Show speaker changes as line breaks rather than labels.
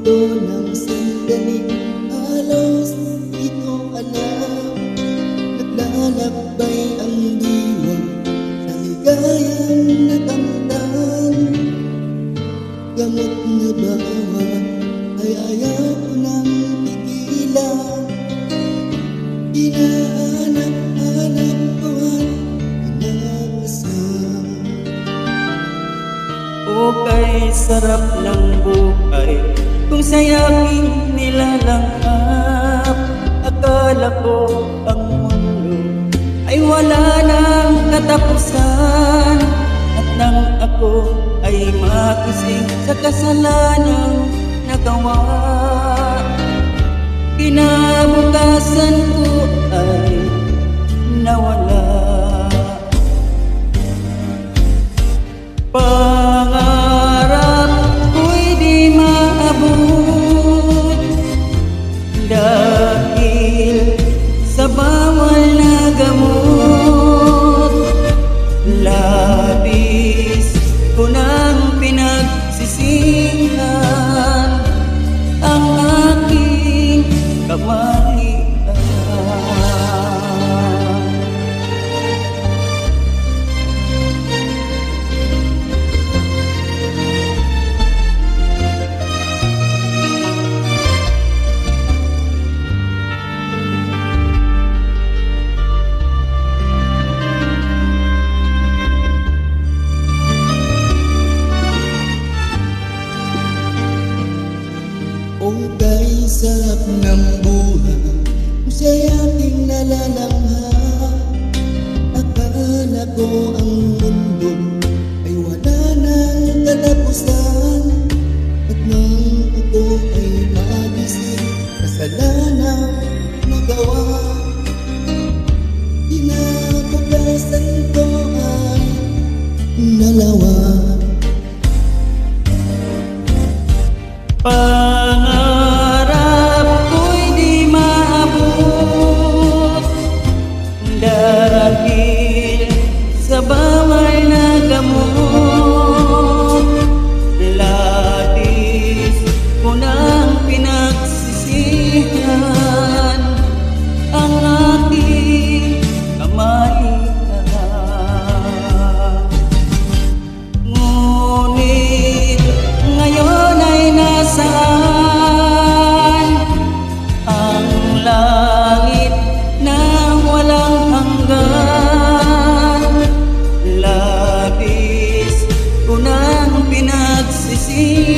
ito ng sandali, halos di ko alam. Naglalakbay ang diwa sa ligayang nakamtan. Gamot na bawat ay ayaw ko nang tigilan. Hinahanap-hanap ko at inaasahan.
O kay sarap ng buhay kung sa'y aking nilalanghap. Akala ko ang mundo ay wala nang katapusan, at nang ako ay makising sa kasalanang nagawa, kinabukasan ko ay nawala. Pangarap ko'y di maabot dahil sa bawal na gamot. Labis ko nang pinagsisihan ang aking kamalian.
O kay sarap ng buhay kung siya'y ating nalalanghap. Akala ko ang mundo ay wala nang katapusan, at nang ako ay magising, kasalanang nagawa, kinabukasan ko ay nalawa.
Pangarap ko'y di maabot dahil sa bawal na gamot. Labis ko nang pinagsisihan ang aking kamalian. Ngunit ngayon ay nasaan ang langit na walang hanggan? Labis ko nang pinagsisihan